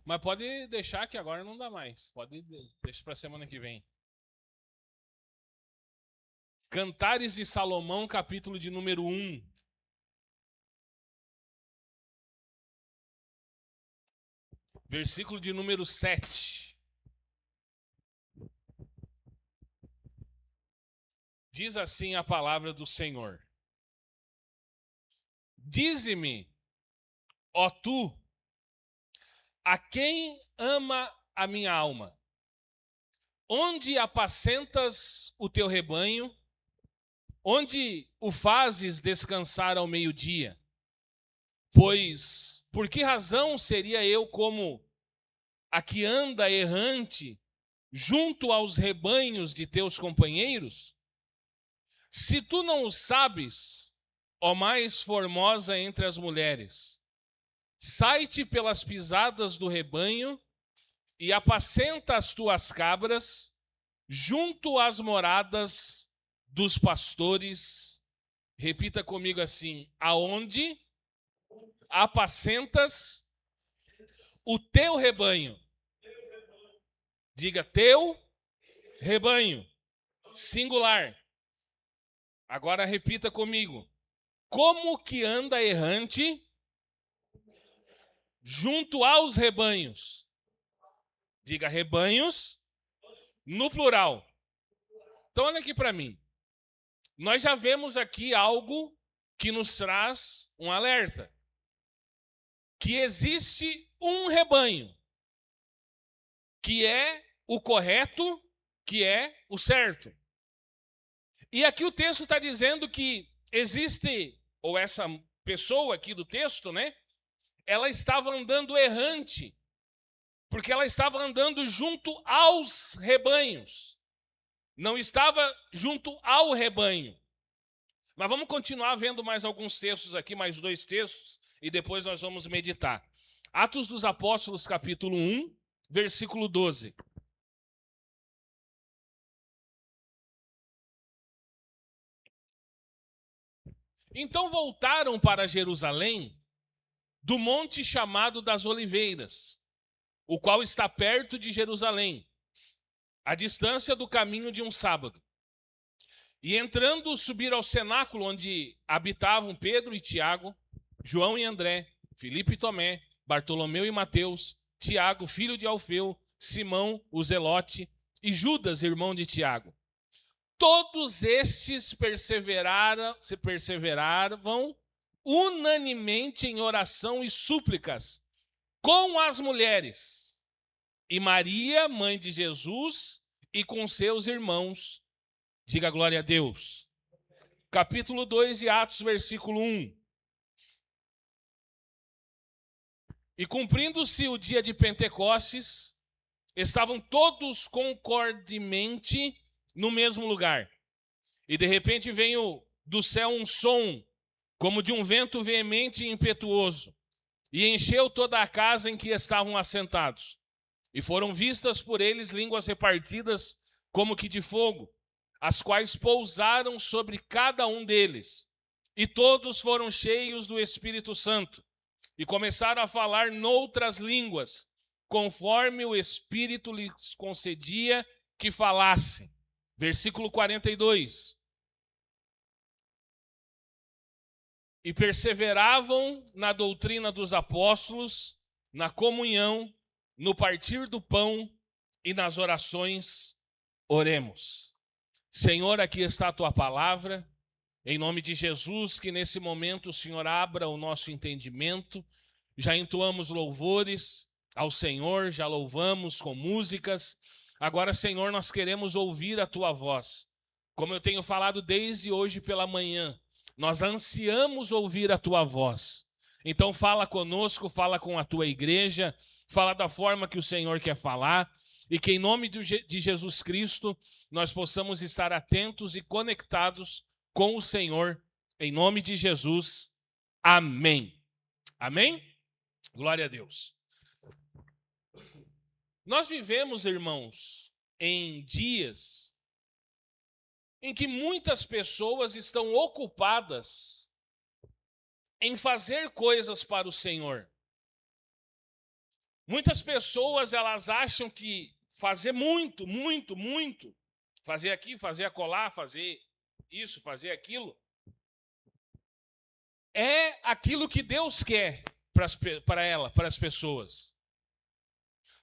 Mas pode deixar que agora não dá mais. Deixa para semana que vem. Cantares de Salomão, capítulo de número 1. Versículo de número 7. Diz assim a palavra do Senhor: Dize-me, ó tu, a quem ama a minha alma, onde apacentas o teu rebanho, onde o fazes descansar ao meio-dia? Pois, por que razão seria eu como a que anda errante junto aos rebanhos de teus companheiros? Se tu não o sabes, ó mais formosa entre as mulheres, sai-te pelas pisadas do rebanho e apacenta as tuas cabras junto às moradas dos pastores. Repita comigo assim: aonde apacentas o teu rebanho. Diga teu rebanho. Singular. Agora repita comigo. Como que anda errante junto aos rebanhos? Diga rebanhos no plural. Então olha aqui para mim. Nós já vemos aqui algo que nos traz um alerta. Que existe um rebanho, que é o correto, que é o certo. E aqui o texto está dizendo que existe, ou essa pessoa aqui do texto, né? Ela estava andando errante, porque ela estava andando junto aos rebanhos. Não estava junto ao rebanho. Mas vamos continuar vendo mais alguns textos aqui, mais 2 textos, e depois nós vamos meditar. Atos dos Apóstolos, capítulo 1, versículo 12. Então voltaram para Jerusalém do monte chamado das Oliveiras, o qual está perto de Jerusalém, à distância do caminho de um sábado. E entrando, subiram ao cenáculo onde habitavam Pedro e Tiago, João e André, Filipe e Tomé, Bartolomeu e Mateus, Tiago, filho de Alfeu, Simão, o Zelote, e Judas, irmão de Tiago. Todos estes perseveravam unanimemente em oração e súplicas com as mulheres, e Maria, mãe de Jesus, e com seus irmãos. Diga glória a Deus. Capítulo 2 de Atos, versículo 1. E cumprindo-se o dia de Pentecostes, estavam todos concordemente no mesmo lugar. E de repente veio do céu um som, como de um vento veemente e impetuoso, e encheu toda a casa em que estavam assentados. E foram vistas por eles línguas repartidas como que de fogo, as quais pousaram sobre cada um deles. E todos foram cheios do Espírito Santo, e começaram a falar noutras línguas, conforme o Espírito lhes concedia que falassem. Versículo 42. E perseveravam na doutrina dos apóstolos, na comunhão, no partir do pão e nas orações. Oremos. Senhor, aqui está a tua palavra. Em nome de Jesus, que nesse momento o Senhor abra o nosso entendimento. Já entoamos louvores ao Senhor, já louvamos com músicas. Agora, Senhor, nós queremos ouvir a tua voz. Como eu tenho falado desde hoje pela manhã, nós ansiamos ouvir a tua voz. Então fala conosco, fala com a tua igreja, fala da forma que o Senhor quer falar, e que em nome de Jesus Cristo nós possamos estar atentos e conectados com o Senhor, em nome de Jesus. Amém. Amém? Glória a Deus. Nós vivemos, irmãos, em dias em que muitas pessoas estão ocupadas em fazer coisas para o Senhor. Muitas pessoas, elas acham que fazer muito, fazer aqui, fazer acolá, fazer isso, fazer aquilo, é aquilo que Deus quer para as pessoas.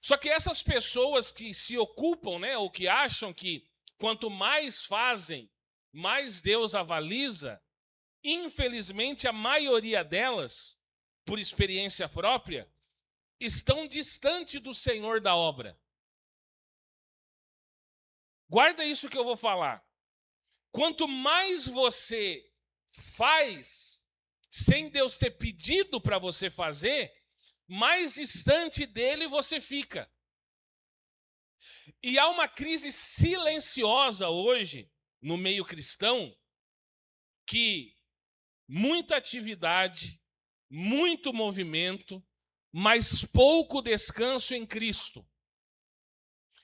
Só que essas pessoas que se ocupam, né, ou que acham que quanto mais fazem, mais Deus avaliza, infelizmente a maioria delas, por experiência própria, estão distante do Senhor da obra. Guarda isso que eu vou falar. Quanto mais você faz, sem Deus ter pedido para você fazer, mais distante dele você fica. E há uma crise silenciosa hoje no meio cristão, que muita atividade, muito movimento, mas pouco descanso em Cristo.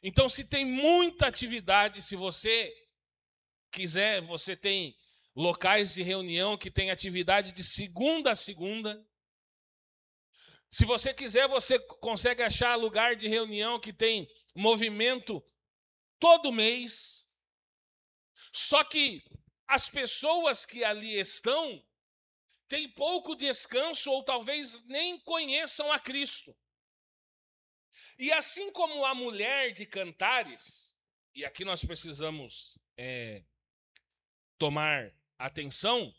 Então, se tem muita atividade, se você quiser, você tem locais de reunião que tem atividade de segunda a segunda. Se você quiser, você consegue achar lugar de reunião que tem movimento todo mês. Só que as pessoas que ali estão têm pouco descanso ou talvez nem conheçam a Cristo. E assim como a mulher de Cantares, e aqui nós precisamos tomar atenção,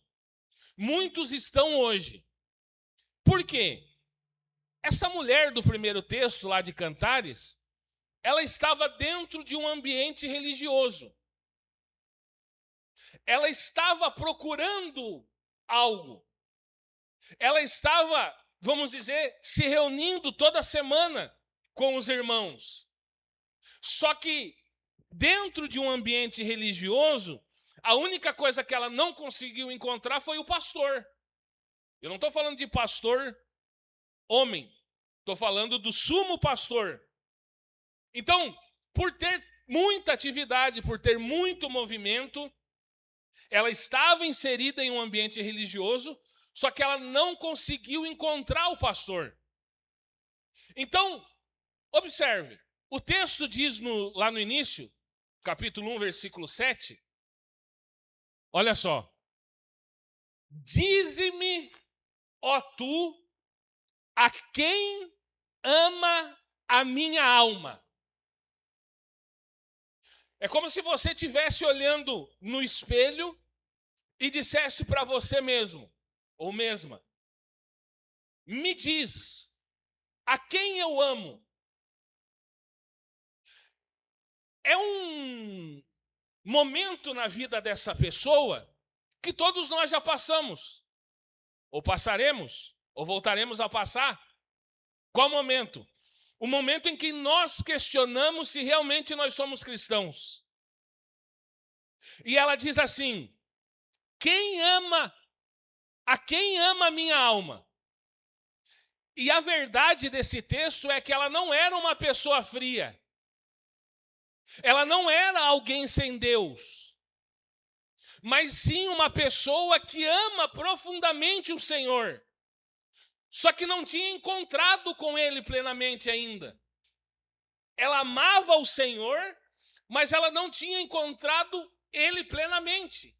muitos estão hoje. Por quê? Essa mulher do primeiro texto lá de Cantares, ela estava dentro de um ambiente religioso. Ela estava procurando algo. Ela estava, vamos dizer, se reunindo toda semana com os irmãos. Só que dentro de um ambiente religioso, a única coisa que ela não conseguiu encontrar foi o pastor. Eu não estou falando de pastor homem, estou falando do sumo pastor. Então, por ter muita atividade, por ter muito movimento, ela estava inserida em um ambiente religioso, só que ela não conseguiu encontrar o pastor. Então, observe, o texto diz lá no início, capítulo 1, versículo 7, olha só. Dize-me, ó tu, a quem ama a minha alma. É como se você estivesse olhando no espelho e dissesse para você mesmo, ou mesma, me diz, a quem eu amo? É um momento na vida dessa pessoa que todos nós já passamos, ou passaremos, ou voltaremos a passar. Qual momento? O momento em que nós questionamos se realmente nós somos cristãos. E ela diz assim, a quem ama a minha alma? E a verdade desse texto é que ela não era uma pessoa fria. Ela não era alguém sem Deus. Mas sim uma pessoa que ama profundamente o Senhor. Só que não tinha encontrado com Ele plenamente ainda. Ela amava o Senhor, mas ela não tinha encontrado Ele plenamente.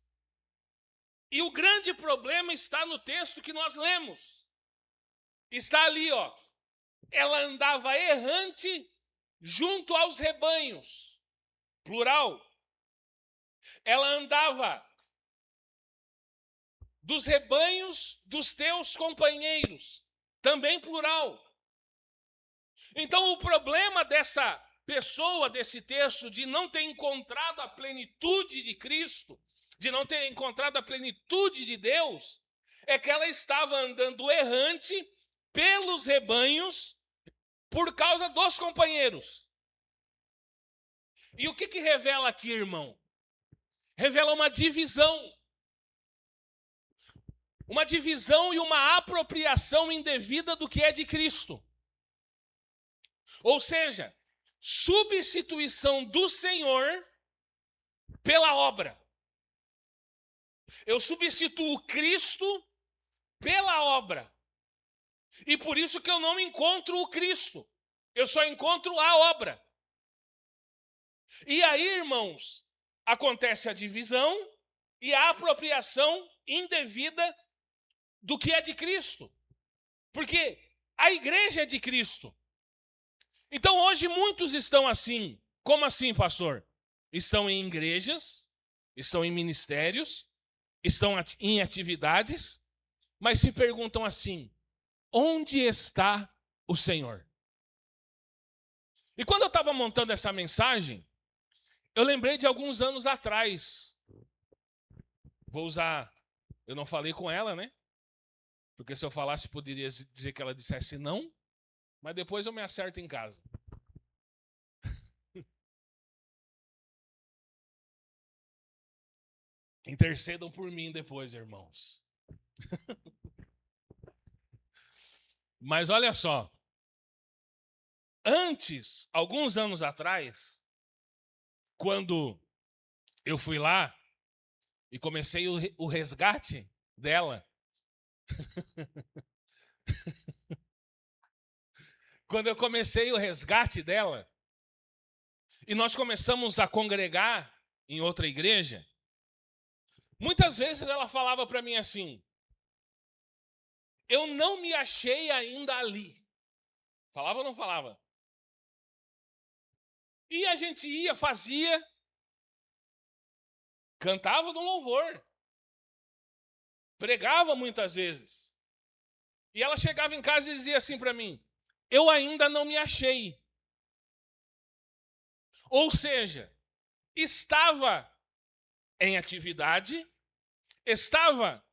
E o grande problema está no texto que nós lemos. Está ali, ó. Ela andava errante junto aos rebanhos. Plural. Ela andava dos rebanhos dos teus companheiros. Também plural. Então o problema dessa pessoa, desse texto, de não ter encontrado a plenitude de Cristo, de não ter encontrado a plenitude de Deus, é que ela estava andando errante pelos rebanhos por causa dos companheiros. E o que revela aqui, irmão? Revela uma divisão. Uma divisão e uma apropriação indevida do que é de Cristo. Ou seja, substituição do Senhor pela obra. Eu substituo Cristo pela obra. E por isso que eu não encontro o Cristo. Eu só encontro a obra. E aí, irmãos, acontece a divisão e a apropriação indevida do que é de Cristo. Porque a igreja é de Cristo. Então, hoje, muitos estão assim. Como assim, pastor? Estão em igrejas, estão em ministérios, estão em atividades, mas se perguntam assim: onde está o Senhor? E quando eu estava montando essa mensagem, eu lembrei de alguns anos atrás. Vou usar, eu não falei com ela, né? Porque se eu falasse, poderia dizer que ela dissesse não, mas depois eu me acerto em casa. Intercedam por mim depois, irmãos. Mas olha só. Antes, alguns anos atrás, quando eu fui lá e comecei o resgate dela, quando eu comecei o resgate dela, e nós começamos a congregar em outra igreja, muitas vezes ela falava para mim assim: eu não me achei ainda ali. Falava ou não falava? E a gente ia, fazia, cantava no louvor, pregava muitas vezes. E ela chegava em casa e dizia assim para mim: eu ainda não me achei. Ou seja, estava em atividade, estava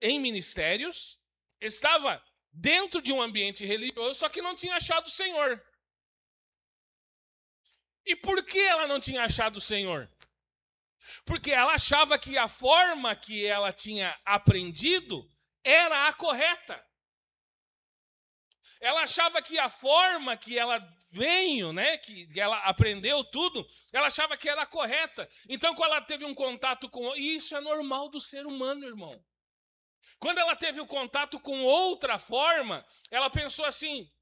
em ministérios, estava dentro de um ambiente religioso, só que não tinha achado o Senhor. E por que ela não tinha achado o Senhor? Porque ela achava que a forma que ela tinha aprendido era a correta. Ela achava que a forma que ela veio, né, que ela aprendeu tudo, ela achava que era correta. Então, quando ela teve um contato com... E isso é normal do ser humano, irmão. Quando ela teve o contato com outra forma, ela pensou assim: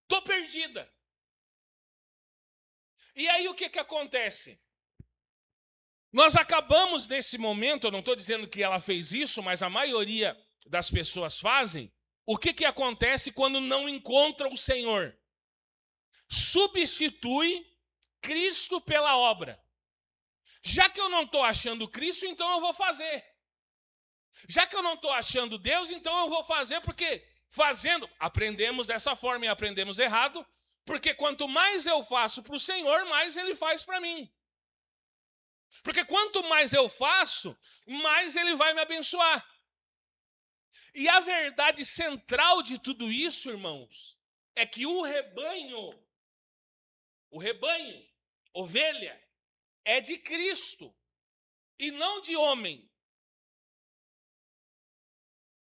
tô perdida. E aí o que acontece? Nós acabamos nesse momento, eu não estou dizendo que ela fez isso, mas a maioria das pessoas fazem. O que acontece quando não encontra o Senhor? Substitui Cristo pela obra. Já que eu não estou achando Cristo, então eu vou fazer. Já que eu não estou achando Deus, então eu vou fazer, porque fazendo, aprendemos dessa forma e aprendemos errado, porque quanto mais eu faço para o Senhor, mais Ele faz para mim. Porque quanto mais eu faço, mais Ele vai me abençoar. E a verdade central de tudo isso, irmãos, é que o rebanho, ovelha, é de Cristo e não de homem.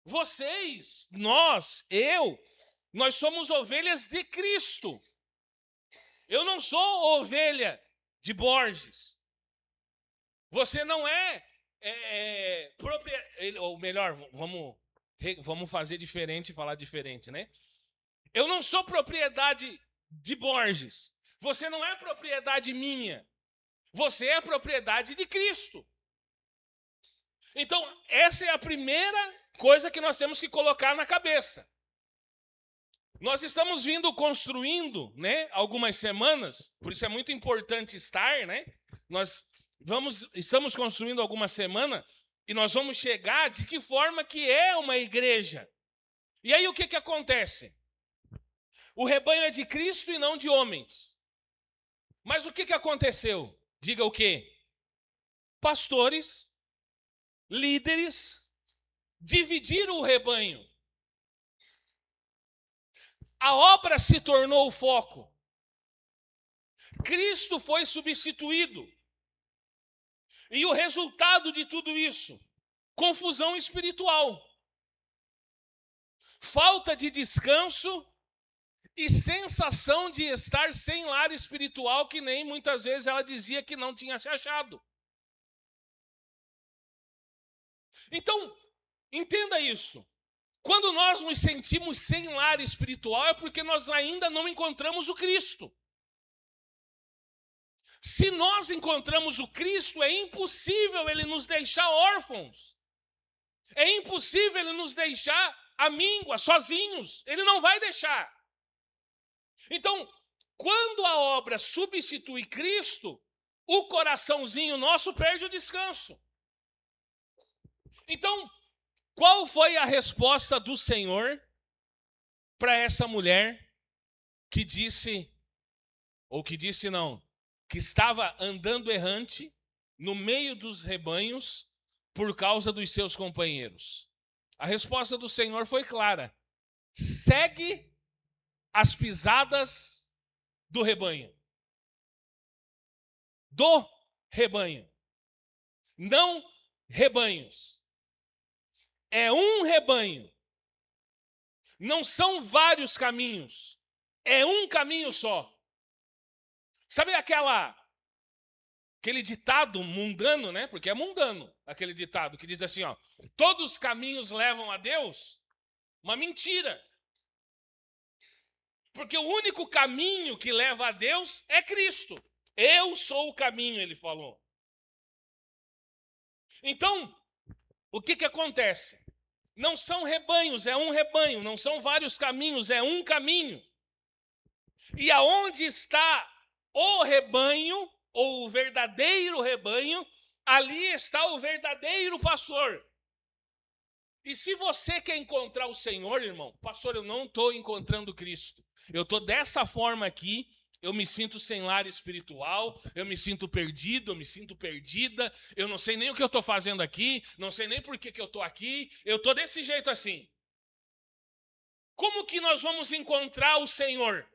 Vocês, nós somos ovelhas de Cristo. Eu não sou ovelha de Borges. Você não ou melhor, vamos fazer diferente e falar diferente, né? Eu não sou propriedade de Borges. Você não é propriedade minha. Você é propriedade de Cristo. Então, essa é a primeira coisa que nós temos que colocar na cabeça. Nós estamos construindo, né, algumas semanas, por isso é muito importante estar, né? Estamos construindo alguma semana e nós vamos chegar de que forma que é uma igreja. E aí o que acontece? O rebanho é de Cristo e não de homens. Mas o que aconteceu? Diga o quê? Pastores, líderes, dividiram o rebanho. A obra se tornou o foco. Cristo foi substituído. E o resultado de tudo isso? Confusão espiritual. Falta de descanso e sensação de estar sem lar espiritual, que nem muitas vezes ela dizia que não tinha se achado. Então, entenda isso. Quando nós nos sentimos sem lar espiritual, é porque nós ainda não encontramos o Cristo. Se nós encontramos o Cristo, é impossível Ele nos deixar órfãos. É impossível Ele nos deixar à míngua, sozinhos. Ele não vai deixar. Então, quando a obra substitui Cristo, o coraçãozinho nosso perde o descanso. Então, qual foi a resposta do Senhor para essa mulher que disse, que estava andando errante no meio dos rebanhos por causa dos seus companheiros? A resposta do Senhor foi clara: segue as pisadas do rebanho. Do rebanho. Não rebanhos. É um rebanho. Não são vários caminhos. É um caminho só. Sabe aquele ditado mundano, né? Porque é mundano aquele ditado que diz assim, ó: todos os caminhos levam a Deus? Uma mentira. Porque o único caminho que leva a Deus é Cristo. Eu sou o caminho, ele falou. Então, o que acontece? Não são rebanhos, é um rebanho. Não são vários caminhos, é um caminho. E aonde está o rebanho, ou o verdadeiro rebanho, ali está o verdadeiro pastor. E se você quer encontrar o Senhor, irmão, pastor, eu não estou encontrando Cristo. Eu estou dessa forma aqui, eu me sinto sem lar espiritual, eu me sinto perdido, eu me sinto perdida, eu não sei nem o que eu estou fazendo aqui, não sei nem por que eu estou aqui, eu estou desse jeito assim. Como que nós vamos encontrar o Senhor?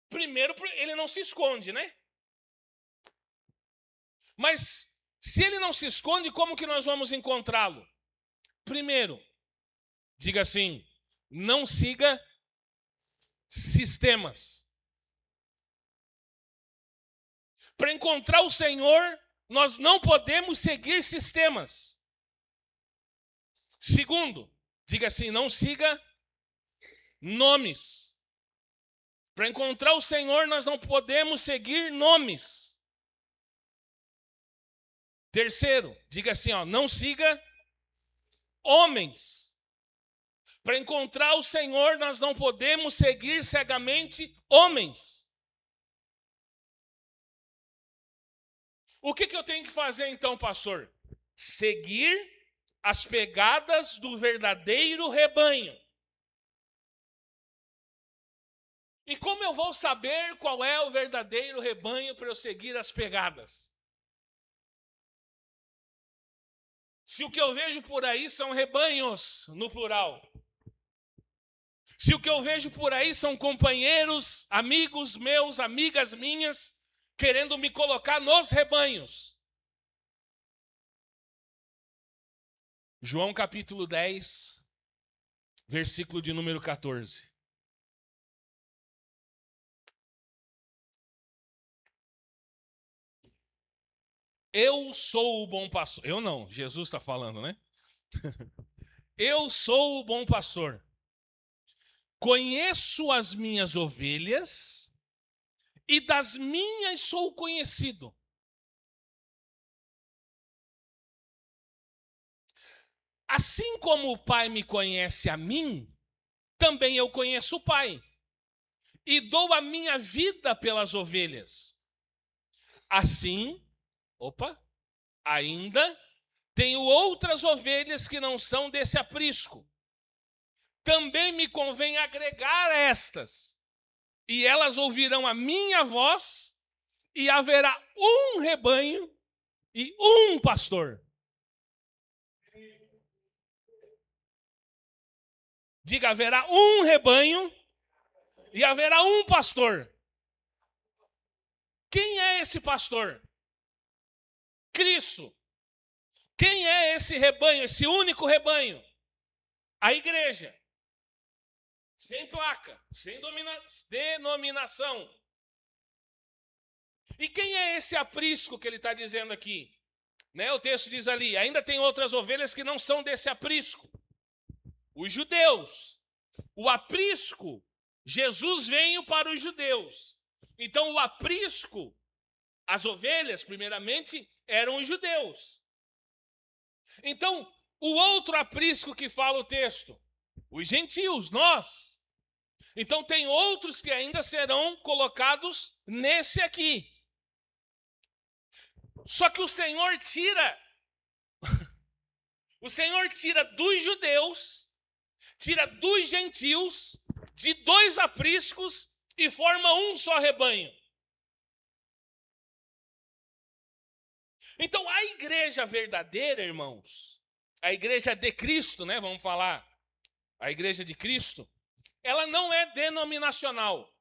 Primeiro, ele não se esconde, né? Mas se ele não se esconde, como que nós vamos encontrá-lo? Primeiro, diga assim: não siga sistemas. Para encontrar o Senhor, nós não podemos seguir sistemas. Segundo, diga assim: não siga nomes. Para encontrar o Senhor, nós não podemos seguir nomes. Terceiro, diga assim, ó: não siga homens. Para encontrar o Senhor, nós não podemos seguir cegamente homens. O que eu tenho que fazer então, pastor? Seguir as pegadas do verdadeiro rebanho. E como eu vou saber qual é o verdadeiro rebanho para eu seguir as pegadas? Se o que eu vejo por aí são rebanhos, no plural. Se o que eu vejo por aí são companheiros, amigos meus, amigas minhas, querendo me colocar nos rebanhos. João capítulo 10, versículo de número 14. Eu sou o bom pastor. Eu não, Jesus está falando, né? Eu sou o bom pastor. Conheço as minhas ovelhas e das minhas sou conhecido. Assim como o Pai me conhece a mim, também eu conheço o Pai. E dou a minha vida pelas ovelhas. Assim, ainda tenho outras ovelhas que não são desse aprisco. Também me convém agregar estas, e elas ouvirão a minha voz, e haverá um rebanho e um pastor. Diga: haverá um rebanho e haverá um pastor. Quem é esse pastor? Cristo. Quem é esse rebanho, esse único rebanho? A igreja. Sem placa, sem denominação. E quem é esse aprisco que ele está dizendo aqui? Né? O texto diz ali: ainda tem outras ovelhas que não são desse aprisco. Os judeus. O aprisco, Jesus veio para os judeus. Então o aprisco, as ovelhas, primeiramente, eram os judeus. Então, o outro aprisco que fala o texto, os gentios, nós. Então tem outros que ainda serão colocados nesse aqui. Só que o Senhor tira dos judeus, tira dos gentios, de dois apriscos e forma um só rebanho. Então a igreja verdadeira, irmãos, a igreja de Cristo, né, vamos falar, a igreja de Cristo, ela não é denominacional.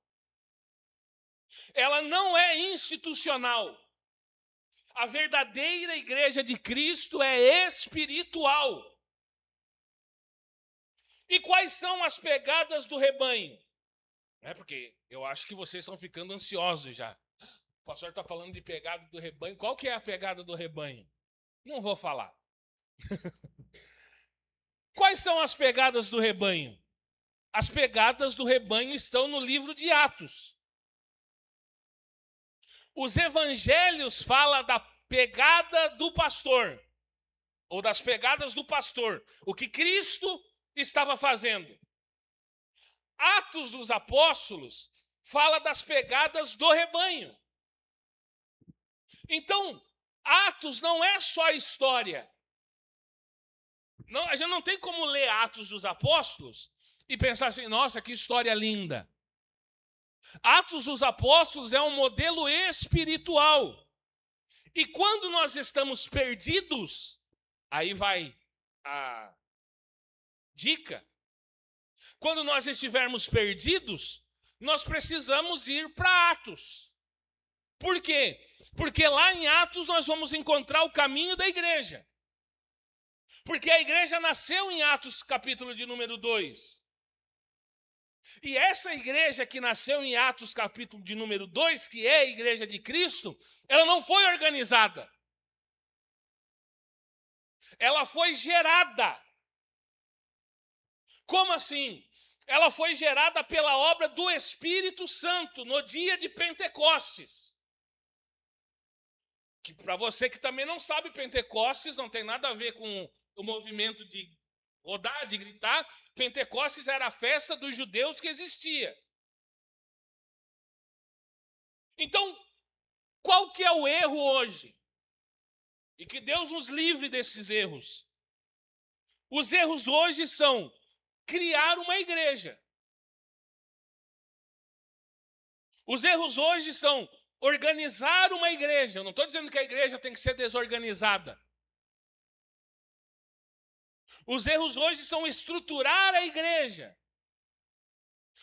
Ela não é institucional. A verdadeira igreja de Cristo é espiritual. E quais são as pegadas do rebanho? É porque eu acho que vocês estão ficando ansiosos já. O pastor está falando de pegada do rebanho. Qual que é a pegada do rebanho? Não vou falar. Quais são as pegadas do rebanho? As pegadas do rebanho estão no livro de Atos. Os evangelhos falam da pegada do pastor, ou das pegadas do pastor, o que Cristo estava fazendo. Atos dos Apóstolos fala das pegadas do rebanho. Então, Atos não é só história. Não, a gente não tem como ler Atos dos Apóstolos e pensar assim, nossa, que história linda. Atos dos Apóstolos é um modelo espiritual. E quando nós estamos perdidos, aí vai a dica. Quando nós estivermos perdidos, nós precisamos ir para Atos. Por quê? Porque lá em Atos nós vamos encontrar o caminho da igreja. Porque a igreja nasceu em Atos capítulo de número 2. E essa igreja que nasceu em Atos capítulo de número 2, que é a igreja de Cristo, ela não foi organizada. Ela foi gerada. Como assim? Ela foi gerada pela obra do Espírito Santo no dia de Pentecostes. Que para você que também não sabe, Pentecostes não tem nada a ver com o movimento de rodar, de gritar. Pentecostes era a festa dos judeus que existia. Então, qual que é o erro hoje? E que Deus nos livre desses erros. Os erros hoje são criar uma igreja. Os erros hoje são organizar uma igreja. Eu não estou dizendo que a igreja tem que ser desorganizada. Os erros hoje são estruturar a igreja.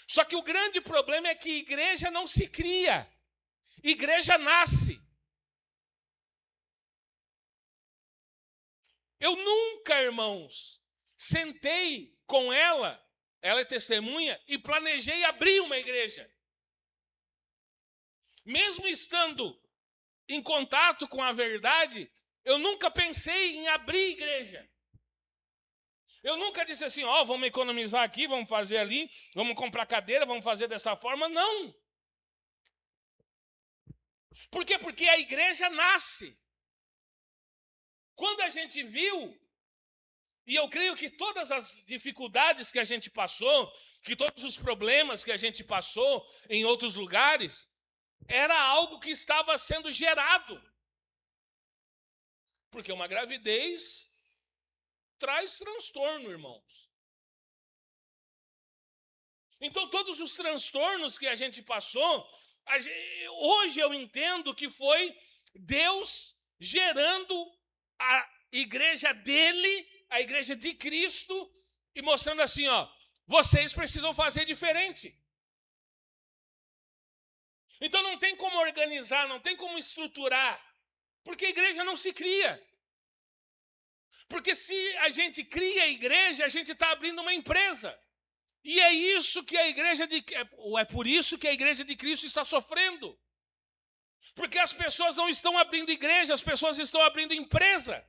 Só que o grande problema é que igreja não se cria. Igreja nasce. Eu nunca, irmãos, sentei com ela é testemunha, e planejei abrir uma igreja. Mesmo estando em contato com a verdade, eu nunca pensei em abrir igreja. Eu nunca disse assim, vamos economizar aqui, vamos fazer ali, vamos comprar cadeira, vamos fazer dessa forma. Não. Por quê? Porque a igreja nasce. Quando a gente viu, e eu creio que todas as dificuldades que a gente passou, que todos os problemas que a gente passou em outros lugares, era algo que estava sendo gerado. Porque uma gravidez traz transtorno, irmãos. Então, todos os transtornos que a gente passou, hoje eu entendo que foi Deus gerando a igreja dele, a igreja de Cristo, e mostrando assim, vocês precisam fazer diferente. Então não tem como organizar, não tem como estruturar, porque a igreja não se cria. Porque se a gente cria a igreja, a gente está abrindo uma empresa. E é isso que a igreja é por isso que a igreja de Cristo está sofrendo. Porque as pessoas não estão abrindo igreja, as pessoas estão abrindo empresa.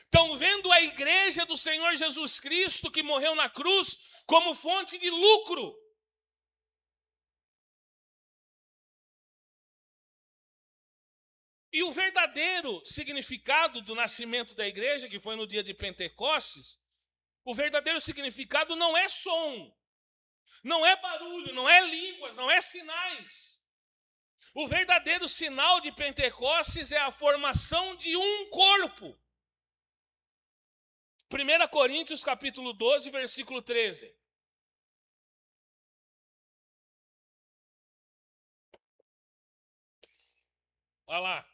Estão vendo a igreja do Senhor Jesus Cristo que morreu na cruz como fonte de lucro. E o verdadeiro significado do nascimento da igreja, que foi no dia de Pentecostes, o verdadeiro significado não é som, não é barulho, não é línguas, não é sinais. O verdadeiro sinal de Pentecostes é a formação de um corpo. 1 Coríntios capítulo 12, versículo 13. Olha lá.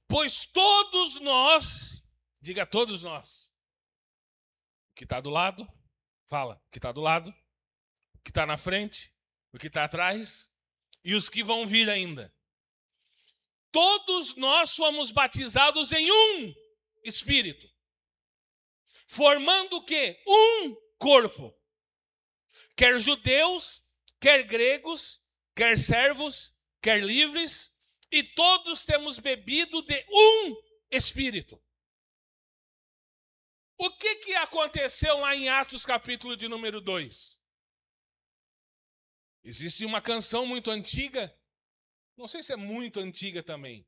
Pois todos nós, diga todos nós, o que está do lado, fala, o que está do lado, o que está na frente, o que está atrás e os que vão vir ainda. Todos nós fomos batizados em um Espírito, formando o quê? Um corpo. Quer judeus, quer gregos, quer servos, quer livres, e todos temos bebido de um Espírito. O que aconteceu lá em Atos capítulo de número 2? Existe uma canção muito antiga, não sei se é muito antiga também.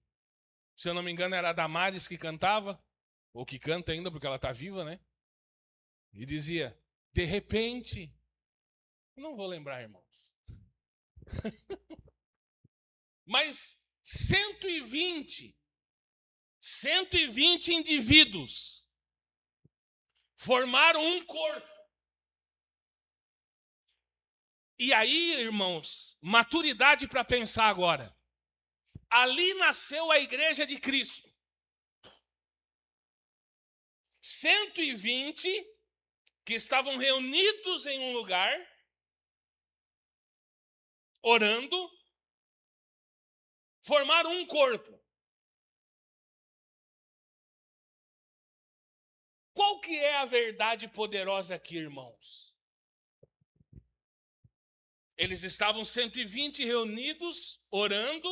Se eu não me engano era a Damares que cantava, ou que canta ainda porque ela está viva, né? E dizia, de repente, não vou lembrar, irmãos. Mas 120 indivíduos formaram um corpo. E aí, irmãos, maturidade para pensar agora. Ali nasceu a igreja de Cristo. 120 que estavam reunidos em um lugar, orando, formaram um corpo. Qual que é a verdade poderosa aqui, irmãos? Eles estavam 120 reunidos, orando,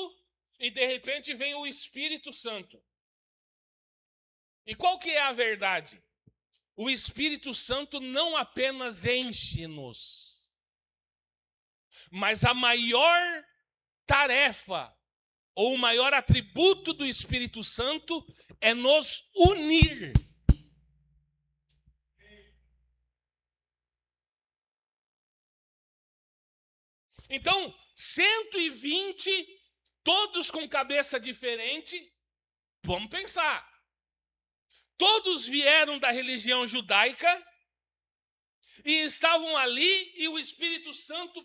e de repente vem o Espírito Santo. E qual que é a verdade? O Espírito Santo não apenas enche-nos, mas a maior tarefa, ou o maior atributo do Espírito Santo é nos unir. Então, 120, todos com cabeça diferente, vamos pensar. Todos vieram da religião judaica e estavam ali e o Espírito Santo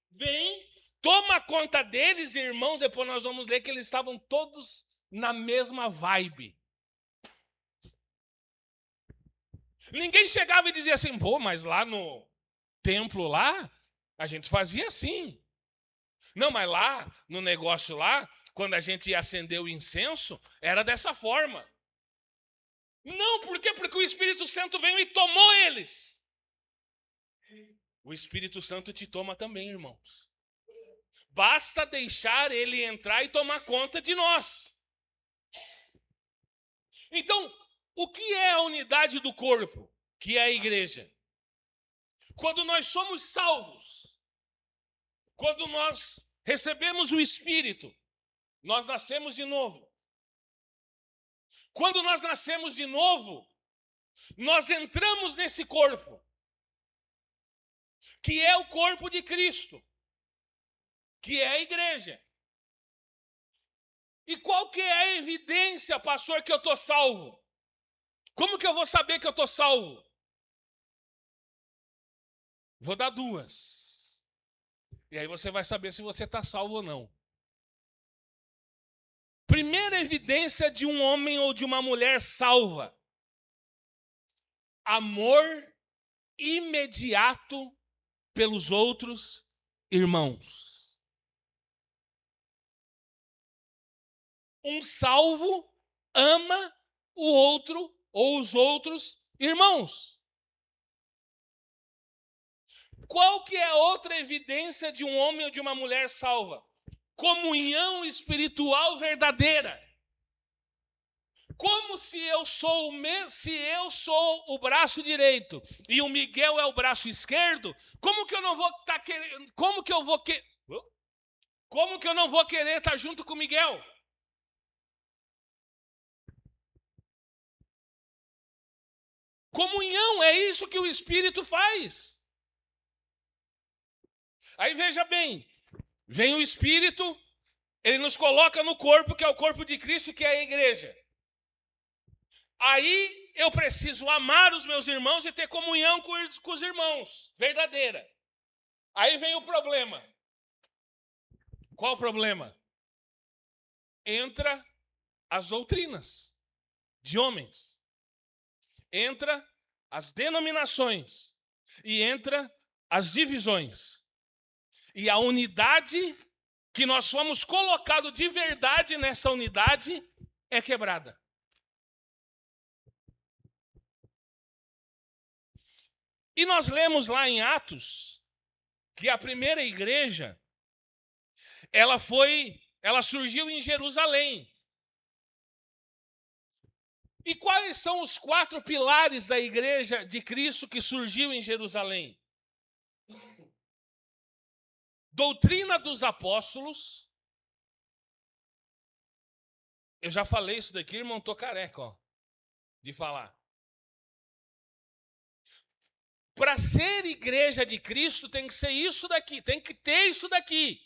vem, toma conta deles, irmãos, depois nós vamos ler que eles estavam todos na mesma vibe. Ninguém chegava e dizia assim, pô, mas lá no templo lá, a gente fazia assim. Não, mas lá, no negócio lá, quando a gente ia acender o incenso, era dessa forma. Não, por quê? Porque o Espírito Santo veio e tomou eles. O Espírito Santo te toma também, irmãos. Basta deixar ele entrar e tomar conta de nós. Então, o que é a unidade do corpo, que é a igreja? Quando nós somos salvos, quando nós recebemos o Espírito, nós nascemos de novo. Quando nós nascemos de novo, nós entramos nesse corpo, que é o corpo de Cristo, que é a igreja. E qual que é a evidência, pastor, que eu estou salvo? Como que eu vou saber que eu estou salvo? Vou dar duas. E aí você vai saber se você está salvo ou não. Primeira evidência de um homem ou de uma mulher salva: amor imediato pelos outros irmãos. Um salvo ama o outro ou os outros irmãos. Qual que é a outra evidência de um homem ou de uma mulher salva? Comunhão espiritual verdadeira. Como se eu sou o braço direito e o Miguel é o braço esquerdo, como que eu não vou estar querendo, como que eu não vou querer estar junto com o Miguel? Comunhão, é isso que o Espírito faz. Aí veja bem, vem o Espírito, ele nos coloca no corpo, que é o corpo de Cristo, que é a igreja. Aí eu preciso amar os meus irmãos e ter comunhão com os irmãos, verdadeira. Aí vem o problema. Qual o problema? Entra as doutrinas de homens. Entra as denominações. E entra as divisões. E a unidade que nós fomos colocados de verdade nessa unidade é quebrada. E nós lemos lá em Atos que a primeira igreja ela surgiu em Jerusalém. E quais são os 4 pilares da igreja de Cristo que surgiu em Jerusalém? Doutrina dos apóstolos. Eu já falei isso daqui, irmão, tô careca, ó, de falar. Para ser igreja de Cristo tem que ser isso daqui, tem que ter isso daqui.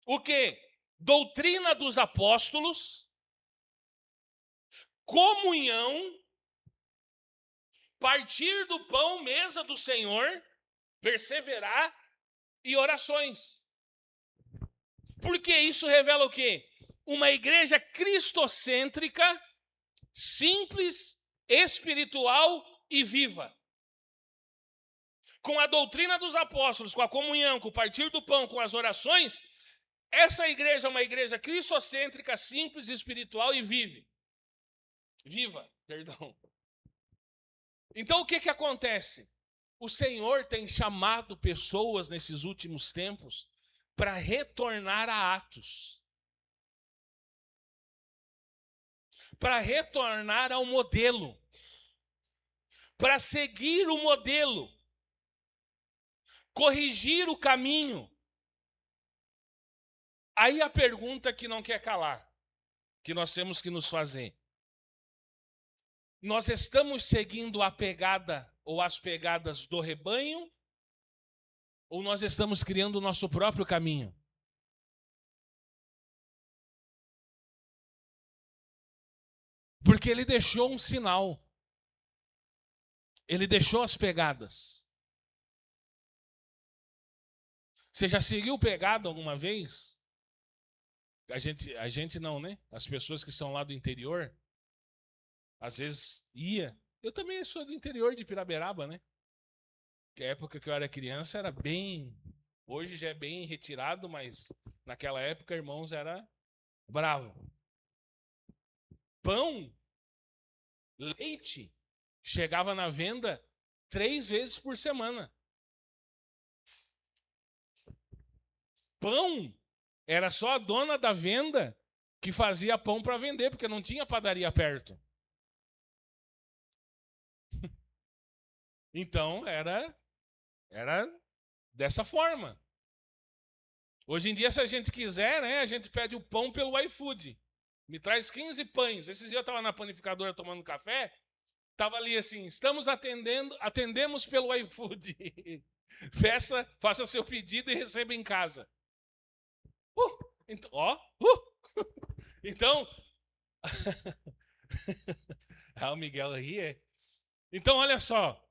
O quê? Doutrina dos apóstolos, comunhão, partir do pão, mesa do Senhor, perseverar e orações. Porque isso revela o quê? Uma igreja cristocêntrica, simples, espiritual e viva. Com a doutrina dos apóstolos, com a comunhão, com o partir do pão, com as orações, essa igreja é uma igreja cristocêntrica, simples, espiritual e viva, perdão. Então o que acontece? O Senhor tem chamado pessoas nesses últimos tempos para retornar a Atos. Para retornar ao modelo. Para seguir o modelo. Corrigir o caminho. Aí a pergunta que não quer calar, que nós temos que nos fazer. Nós estamos seguindo a pegada ou as pegadas do rebanho? Ou nós estamos criando o nosso próprio caminho? Porque ele deixou um sinal. Ele deixou as pegadas. Você já seguiu pegada alguma vez? A gente não, né? As pessoas que são lá do interior, às vezes ia. Eu também sou do interior de Piraberaba, né? Que a época que eu era criança era bem... Hoje já é bem retirado, mas naquela época, irmãos, era bravo. Pão, leite, chegava na venda 3 vezes por semana. Pão, era só a dona da venda que fazia pão para vender, porque não tinha padaria perto. Então, era dessa forma. Hoje em dia, se a gente quiser, né, a gente pede o pão pelo iFood. Me traz 15 pães. Esses dias eu estava na panificadora tomando café, estava ali assim, atendemos pelo iFood. Faça seu pedido e receba em casa. Então, o Miguel aí é. Então, olha só.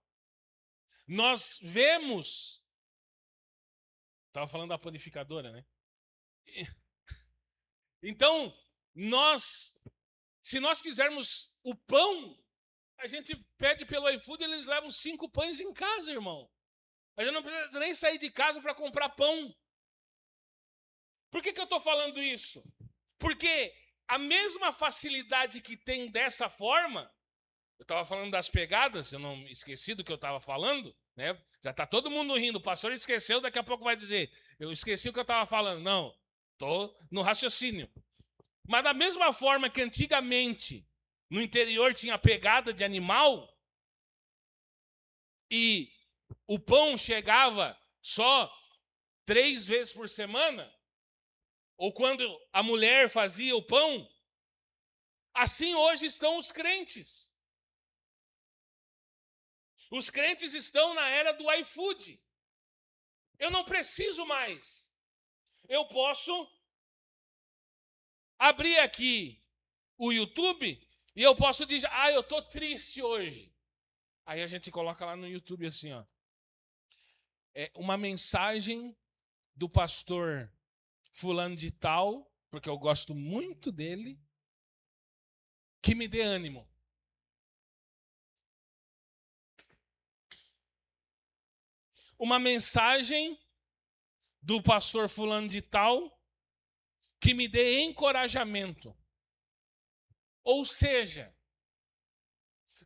Nós vemos. Estava falando da panificadora, né? Então, se nós quisermos o pão, a gente pede pelo iFood, eles levam 5 pães em casa, irmão. A gente não precisa nem sair de casa para comprar pão. Por que eu estou falando isso? Porque a mesma facilidade que tem dessa forma, eu estava falando das pegadas, eu não esqueci do que eu estava falando, né? Já está todo mundo rindo, o pastor esqueceu, daqui a pouco vai dizer, eu esqueci o que eu estava falando. Não, estou no raciocínio. Mas da mesma forma que antigamente no interior tinha pegada de animal e o pão chegava só 3 vezes por semana, ou quando a mulher fazia o pão, assim hoje estão os crentes. Os crentes estão na era do iFood. Eu não preciso mais. Eu posso abrir aqui o YouTube e eu posso dizer, eu estou triste hoje. Aí a gente coloca lá no YouTube assim, ó. É uma mensagem do pastor fulano de tal, porque eu gosto muito dele, que me dê ânimo. Uma mensagem do pastor fulano de tal, que me dê encorajamento. Ou seja,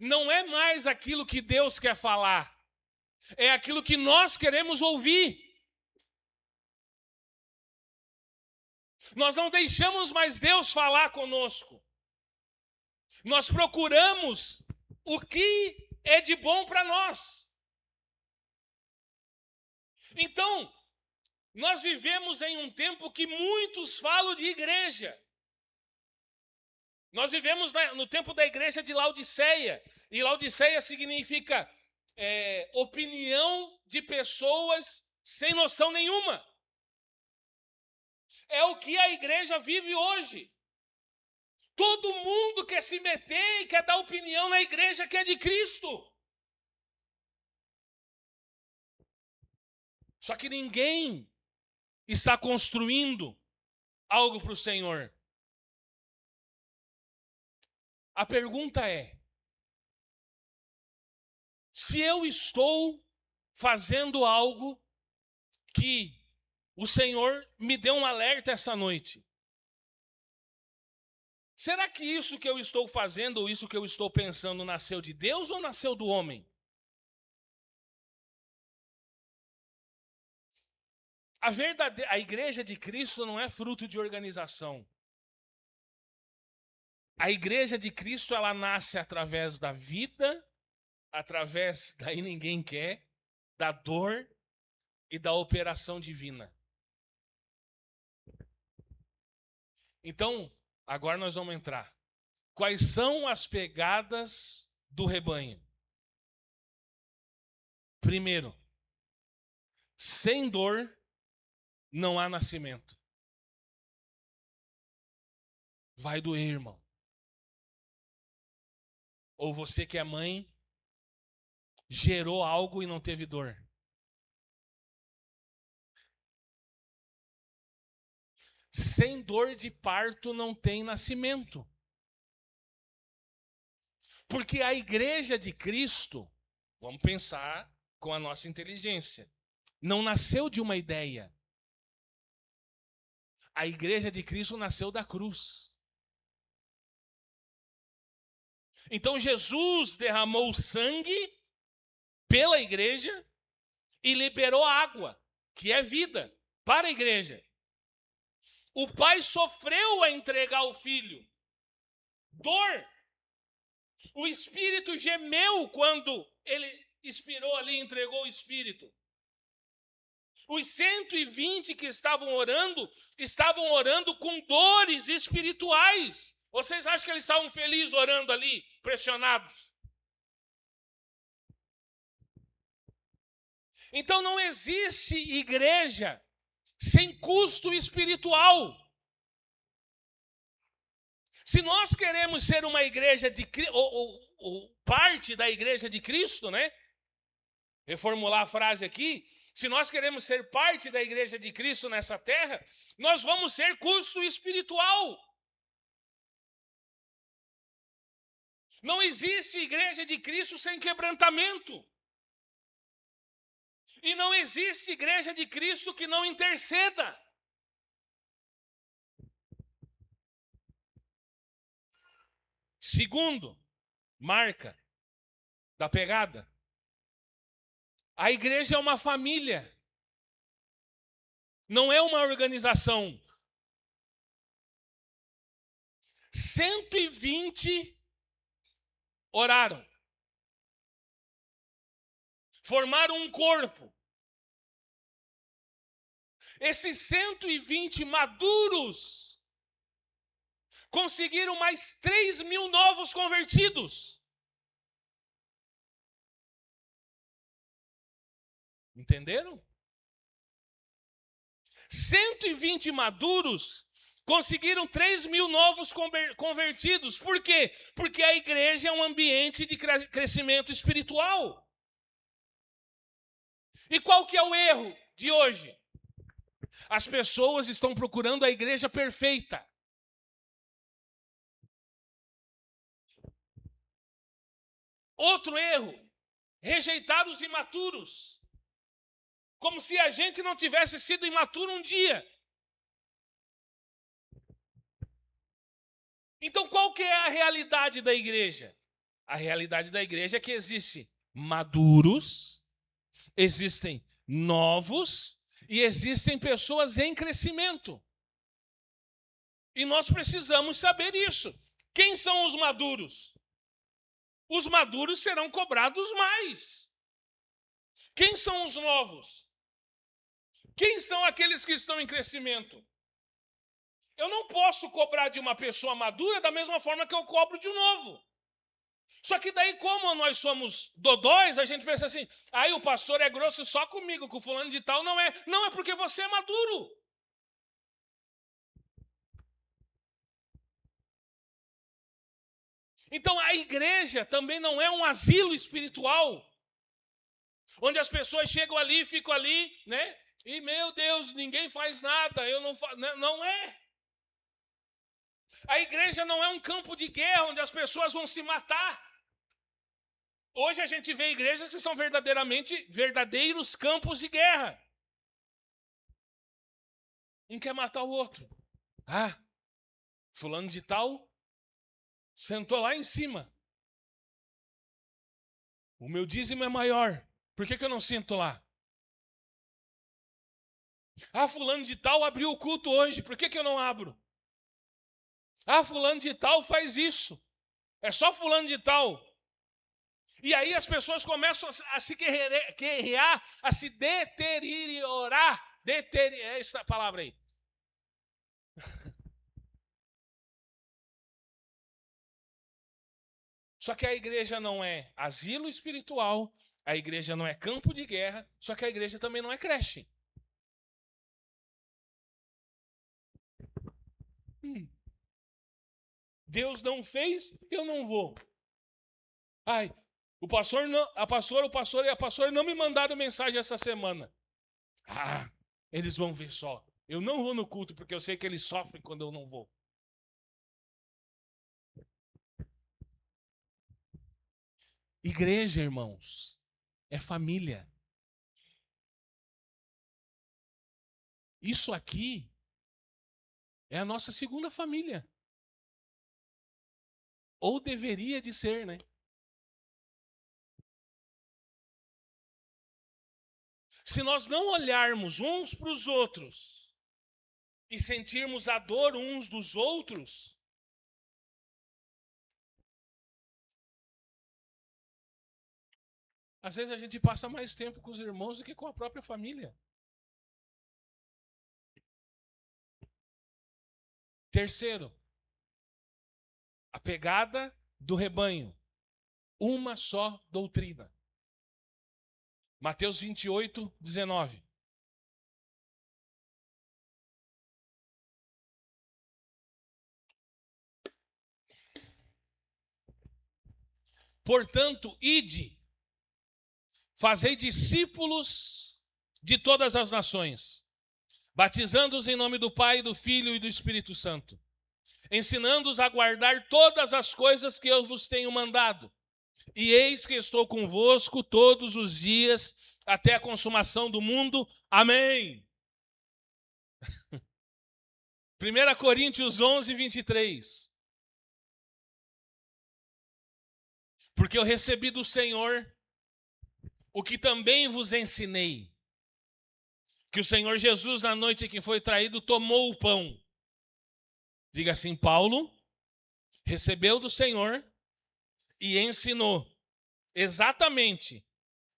não é mais aquilo que Deus quer falar, é aquilo que nós queremos ouvir. Nós não deixamos mais Deus falar conosco. Nós procuramos o que é de bom para nós. Então, nós vivemos em um tempo que muitos falam de igreja. Nós vivemos no tempo da igreja de Laodiceia. E Laodiceia significa opinião de pessoas sem noção nenhuma. É o que a igreja vive hoje. Todo mundo quer se meter e quer dar opinião na igreja que é de Cristo. Só que ninguém está construindo algo para o Senhor. A pergunta é: se eu estou fazendo algo que o Senhor me deu um alerta essa noite, será que isso que eu estou fazendo, ou isso que eu estou pensando, nasceu de Deus ou nasceu do homem? A igreja de Cristo não é fruto de organização. A igreja de Cristo, ela nasce através da vida, através, daí ninguém quer, da dor e da operação divina. Então, agora nós vamos entrar. Quais são as pegadas do rebanho? Primeiro, sem dor não há nascimento. Vai doer, irmão. Ou você que é mãe, gerou algo e não teve dor. Sem dor de parto não tem nascimento. Porque a igreja de Cristo, vamos pensar com a nossa inteligência, não nasceu de uma ideia. A igreja de Cristo nasceu da cruz. Então Jesus derramou sangue pela igreja e liberou água, que é vida, para a igreja. O pai sofreu a entregar o filho. Dor. O Espírito gemeu quando ele expirou ali e entregou o Espírito. Os 120 que estavam orando com dores espirituais. Vocês acham que eles estavam felizes orando ali, pressionados? Então não existe igreja sem custo espiritual. Se nós queremos ser uma igreja de ou parte da igreja de Cristo, né? Reformular a frase aqui. Se nós queremos ser parte da igreja de Cristo nessa terra, nós vamos ser custo espiritual. Não existe igreja de Cristo sem quebrantamento. E não existe igreja de Cristo que não interceda. Segundo, marca da pegada. A igreja é uma família. Não é uma organização. 120 oraram. Formaram um corpo. Esses 120 maduros conseguiram mais 3.000 novos convertidos. Entenderam? 120 maduros conseguiram 3.000 novos convertidos. Por quê? Porque a igreja é um ambiente de crescimento espiritual. E qual que é o erro de hoje? As pessoas estão procurando a igreja perfeita. Outro erro, rejeitar os imaturos. Como se a gente não tivesse sido imaturo um dia. Então, qual que é a realidade da igreja? A realidade da igreja é que existem maduros, existem novos e existem pessoas em crescimento. E nós precisamos saber isso. Quem são os maduros? Os maduros serão cobrados mais. Quem são os novos? Quem são aqueles que estão em crescimento? Eu não posso cobrar de uma pessoa madura da mesma forma que eu cobro de um novo. Só que daí, como nós somos dodóis, a gente pensa assim, aí o pastor é grosso só comigo, com fulano de tal, não é. Não, é porque você é maduro. Então a igreja também não é um asilo espiritual, onde as pessoas chegam ali, ficam ali, né? E, meu Deus, ninguém faz nada, eu não faço. Não é. A igreja não é um campo de guerra onde as pessoas vão se matar. Hoje a gente vê igrejas que são verdadeiros campos de guerra. Um quer matar o outro. Ah, fulano de tal sentou lá em cima. O meu dízimo é maior. Por que eu não sinto lá? Ah, fulano de tal abriu o culto hoje. Por que eu não abro? Ah, fulano de tal faz isso. É só fulano de tal. E aí as pessoas começam a se guerrear, a se deteriorar. É essa palavra aí. Só que a igreja não é asilo espiritual, a igreja não é campo de guerra, só que a igreja também não é creche. Deus não fez, eu não vou. Ai, o pastor e a pastora não me mandaram mensagem essa semana. Ah, eles vão ver só. Eu não vou no culto porque eu sei que eles sofrem quando eu não vou. Igreja, irmãos, é família. Isso aqui é a nossa segunda família. Ou deveria de ser, né? Se nós não olharmos uns para os outros e sentirmos a dor uns dos outros, às vezes a gente passa mais tempo com os irmãos do que com a própria família. Terceiro, a pegada do rebanho. Uma só doutrina. Mateus 28, 19. Portanto, ide, fazei discípulos de todas as nações, batizando-os em nome do Pai, do Filho e do Espírito Santo, ensinando-os a guardar todas as coisas que eu vos tenho mandado. E eis que estou convosco todos os dias, até a consumação do mundo. Amém. 1 Coríntios 11, 23. Porque eu recebi do Senhor o que também vos ensinei, que o Senhor Jesus, na noite em que foi traído, tomou o pão. Diga assim, Paulo recebeu do Senhor e ensinou exatamente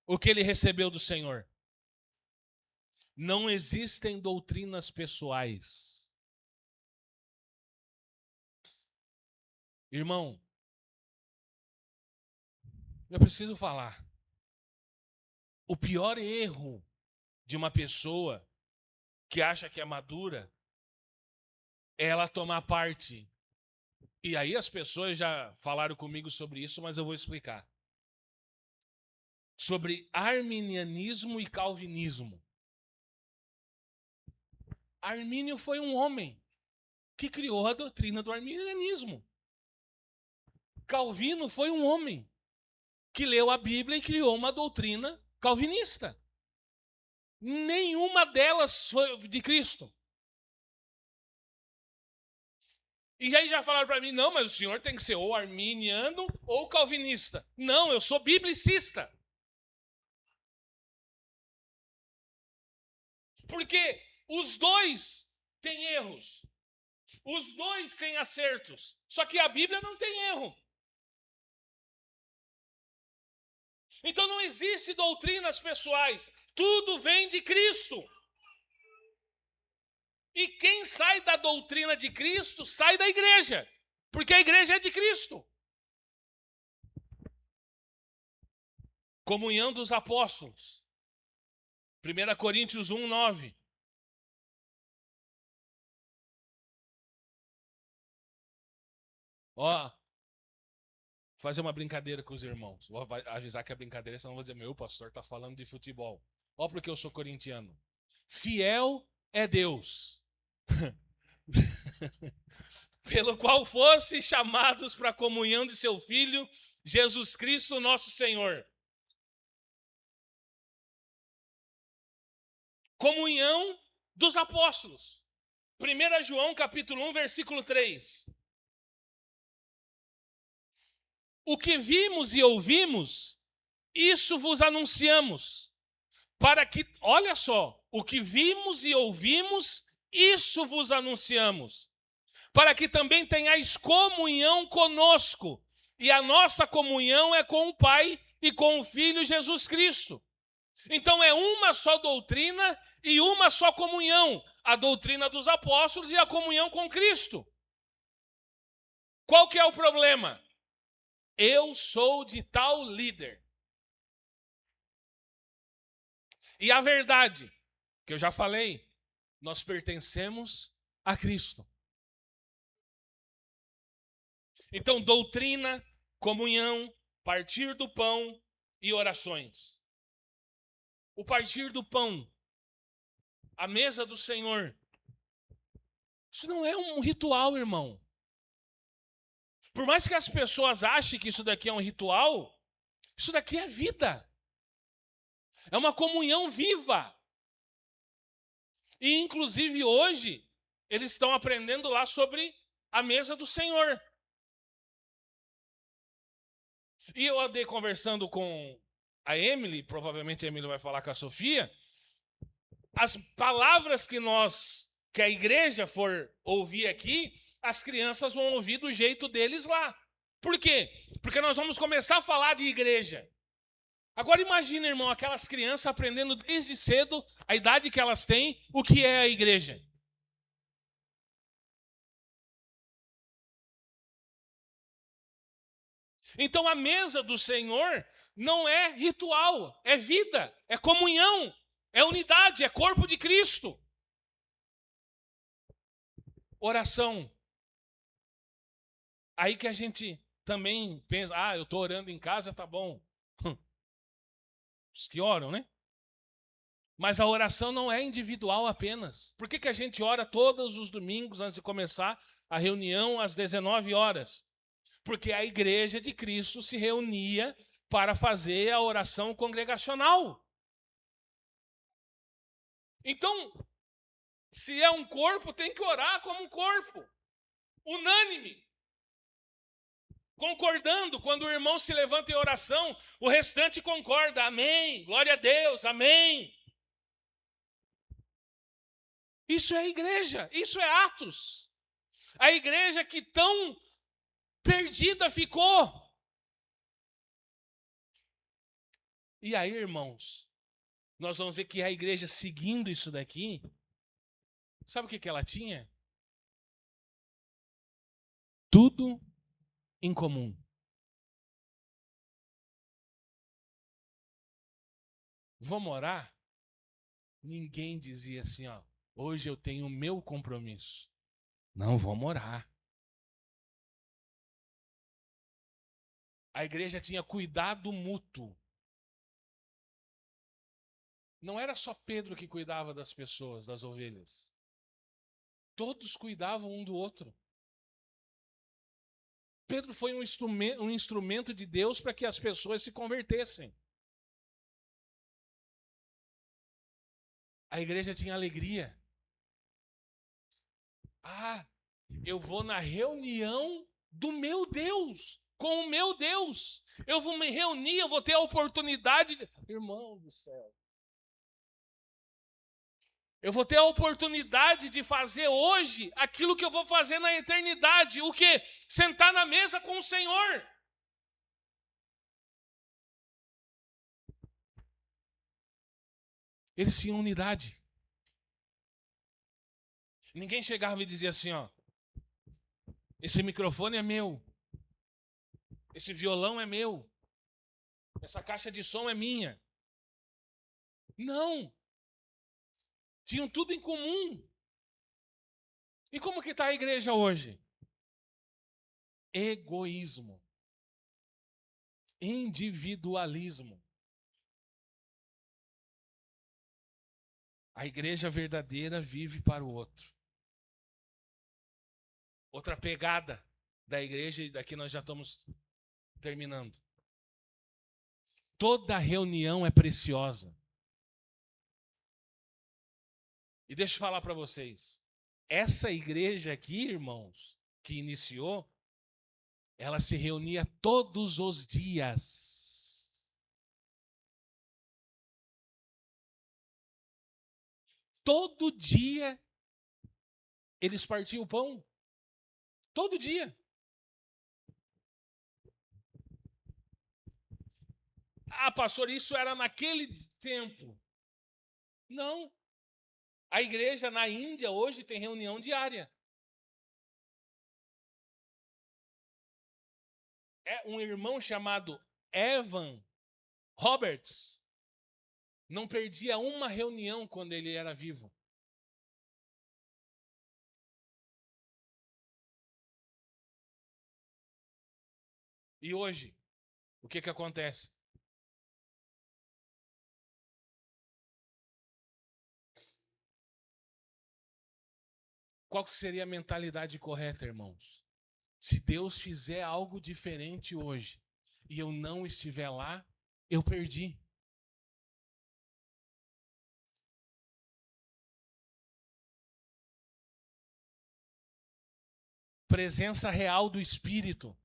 o que ele recebeu do Senhor. Não existem doutrinas pessoais. Irmão, eu preciso falar. O pior erro de uma pessoa que acha que é madura é ela tomar parte. E aí as pessoas já falaram comigo sobre isso, mas eu vou explicar. Sobre arminianismo e calvinismo. Armínio foi um homem que criou a doutrina do arminianismo. Calvino foi um homem que leu a Bíblia e criou uma doutrina calvinista. Nenhuma delas foi de Cristo. E aí já falaram para mim, não, mas o senhor tem que ser ou arminiano ou calvinista. Não, eu sou biblicista. Porque os dois têm erros. Os dois têm acertos. Só que a Bíblia não tem erro. Então não existe doutrinas pessoais. Tudo vem de Cristo. E quem sai da doutrina de Cristo, sai da igreja. Porque a igreja é de Cristo. Comunhão dos apóstolos. 1 Coríntios 1, 9. Ó, fazer uma brincadeira com os irmãos. Vou avisar que é brincadeira, senão vou dizer, meu pastor está falando de futebol. Ó, porque eu sou corintiano. Fiel é Deus, pelo qual fosse chamados para a comunhão de seu Filho, Jesus Cristo, nosso Senhor. Comunhão dos apóstolos. 1 João capítulo 1, versículo 3. O que vimos e ouvimos, isso vos anunciamos, para que, olha só, o que vimos e ouvimos, isso vos anunciamos, para que também tenhais comunhão conosco, e a nossa comunhão é com o Pai e com o Filho Jesus Cristo. Então é uma só doutrina e uma só comunhão, a doutrina dos apóstolos e a comunhão com Cristo. Qual que é o problema? Eu sou de tal líder. E a verdade, que eu já falei, nós pertencemos a Cristo. Então, doutrina, comunhão, partir do pão e orações. O partir do pão, a mesa do Senhor, isso não é um ritual, irmão. Por mais que as pessoas achem que isso daqui é um ritual, isso daqui é vida. É uma comunhão viva. E, inclusive, hoje, eles estão aprendendo lá sobre a mesa do Senhor. E eu andei conversando com a Emily, provavelmente a Emily vai falar com a Sofia, as palavras que a igreja for ouvir aqui, as crianças vão ouvir do jeito deles lá. Por quê? Porque nós vamos começar a falar de igreja. Agora imagina, irmão, aquelas crianças aprendendo desde cedo, a idade que elas têm, o que é a igreja. Então a mesa do Senhor não é ritual, é vida, é comunhão, é unidade, é corpo de Cristo. Oração. Aí que a gente também pensa, eu estou orando em casa, tá bom. Os que oram, né? Mas a oração não é individual apenas. Por que a gente ora todos os domingos antes de começar a reunião às 19 horas? Porque a igreja de Cristo se reunia para fazer a oração congregacional. Então, se é um corpo, tem que orar como um corpo. Unânime. Concordando, quando o irmão se levanta em oração, o restante concorda. Amém, glória a Deus, amém. Isso é igreja, isso é Atos. A igreja que tão perdida ficou. E aí, irmãos, nós vamos ver que a igreja seguindo isso daqui, sabe o que ela tinha? Tudo em comum. Vamos orar? Ninguém dizia assim, ó, hoje eu tenho o meu compromisso. Não, vamos orar. A igreja tinha cuidado mútuo. Não era só Pedro que cuidava das pessoas, das ovelhas. Todos cuidavam um do outro. Pedro foi um instrumento de Deus para que as pessoas se convertessem. A igreja tinha alegria. Ah, eu vou na reunião do meu Deus, com o meu Deus. Eu vou me reunir, eu vou ter a oportunidade de... Irmão do céu. Eu vou ter a oportunidade de fazer hoje aquilo que eu vou fazer na eternidade. O quê? Sentar na mesa com o Senhor. Eles tinham unidade. Ninguém chegava e dizia assim, ó, esse microfone é meu, esse violão é meu, essa caixa de som é minha. Não. Tinham tudo em comum. E como que está a igreja hoje? Egoísmo. Individualismo. A igreja verdadeira vive para o outro. Outra pegada da igreja, e daqui nós já estamos terminando. Toda reunião é preciosa. E deixa eu falar para vocês. Essa igreja aqui, irmãos, que iniciou, ela se reunia todos os dias. Todo dia eles partiam o pão. Todo dia. Ah, pastor, isso era naquele tempo. Não. A igreja na Índia hoje tem reunião diária. É um irmão chamado Evan Roberts. Não perdia uma reunião quando ele era vivo. E hoje, o que acontece? Qual que seria a mentalidade correta, irmãos? Se Deus fizer algo diferente hoje e eu não estiver lá, eu perdi. Presença real do Espírito.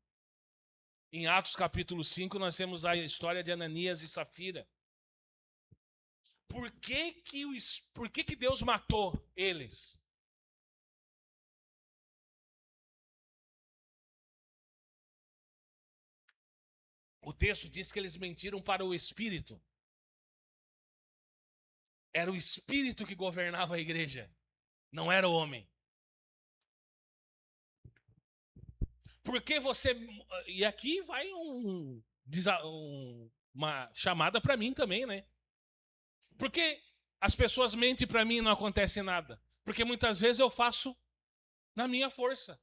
Em Atos capítulo 5, nós temos a história de Ananias e Safira. Por que Deus matou eles? O texto diz que eles mentiram para o Espírito. Era o Espírito que governava a igreja, não era o homem. Porque você... E aqui vai uma chamada para mim também, né? Por que as pessoas mentem para mim e não acontece nada? Porque muitas vezes eu faço na minha força.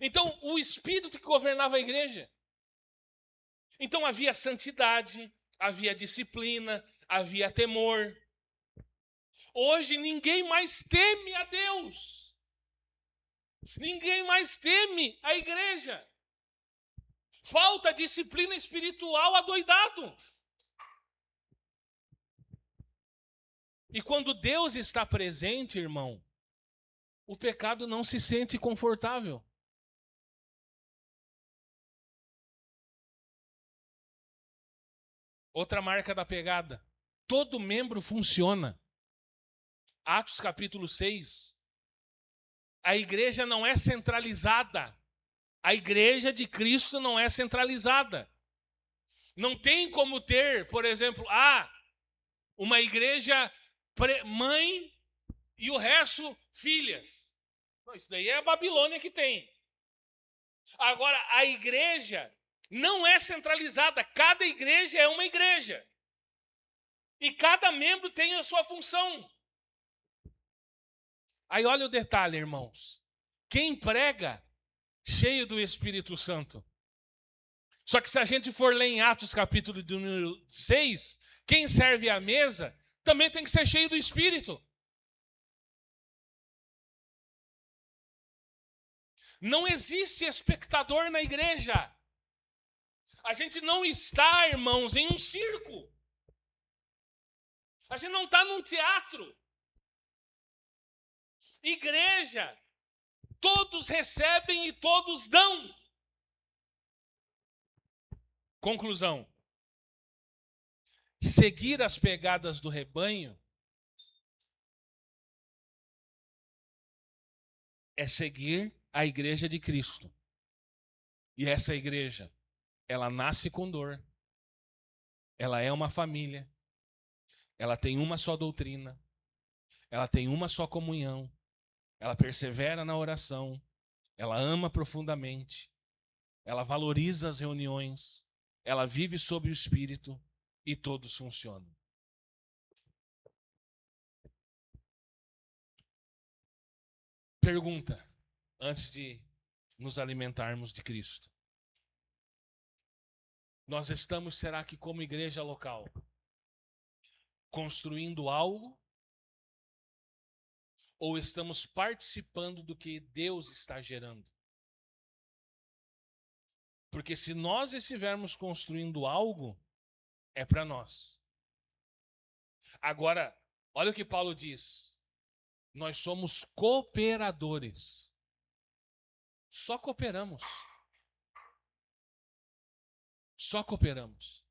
Então, o Espírito que governava a igreja. Então havia santidade, havia disciplina, havia temor. Hoje ninguém mais teme a Deus. Ninguém mais teme a igreja. Falta disciplina espiritual adoidado. E quando Deus está presente, irmão, o pecado não se sente confortável. Outra marca da pegada. Todo membro funciona. Atos capítulo 6. A igreja não é centralizada. A igreja de Cristo não é centralizada. Não tem como ter, por exemplo, uma igreja mãe e o resto filhas. Não, isso daí é a Babilônia que tem. Agora, a igreja não é centralizada. Cada igreja é uma igreja. E cada membro tem a sua função. Aí olha o detalhe, irmãos. Quem prega, cheio do Espírito Santo. Só que se a gente for ler em Atos capítulo número 6, quem serve à mesa também tem que ser cheio do Espírito. Não existe espectador na igreja. A gente não está, irmãos, em um circo. A gente não está num teatro. Igreja, todos recebem e todos dão. Conclusão. Seguir as pegadas do rebanho é seguir a igreja de Cristo. E essa igreja, ela nasce com dor. Ela é uma família. Ela tem uma só doutrina. Ela tem uma só comunhão. Ela persevera na oração. Ela ama profundamente. Ela valoriza as reuniões. Ela vive sob o Espírito. E todos funcionam. Pergunta, antes de nos alimentarmos de Cristo. Nós estamos, será que como igreja local, construindo algo? Ou estamos participando do que Deus está gerando? Porque se nós estivermos construindo algo, é para nós. Agora, olha o que Paulo diz. Nós somos cooperadores. Só cooperamos. Só cooperamos.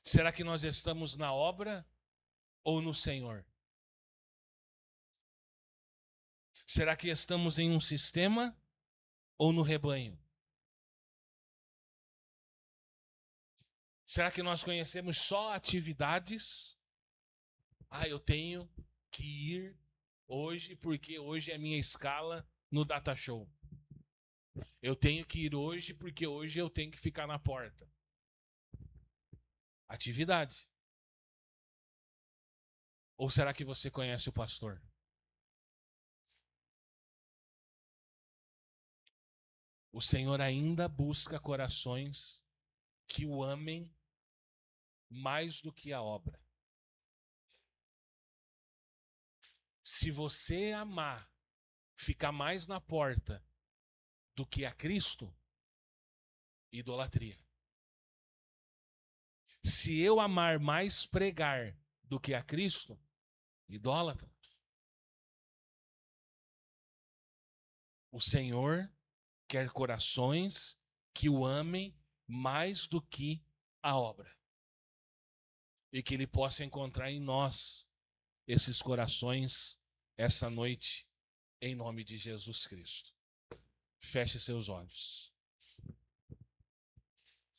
Será que nós estamos na obra ou no Senhor? Será que estamos em um sistema ou no rebanho? Será que nós conhecemos só atividades? Eu tenho que ir hoje porque hoje é minha escala no Data Show. Eu tenho que ir hoje porque hoje eu tenho que ficar na porta. Atividade. Ou será que você conhece o pastor? O Senhor ainda busca corações que o amem mais do que a obra. Se você amar, ficar mais na porta do que a Cristo, idolatria. Se eu amar mais pregar do que a Cristo, idólatra. O Senhor quer corações que o amem mais do que a obra. E que Ele possa encontrar em nós esses corações essa noite, em nome de Jesus Cristo. Feche seus olhos.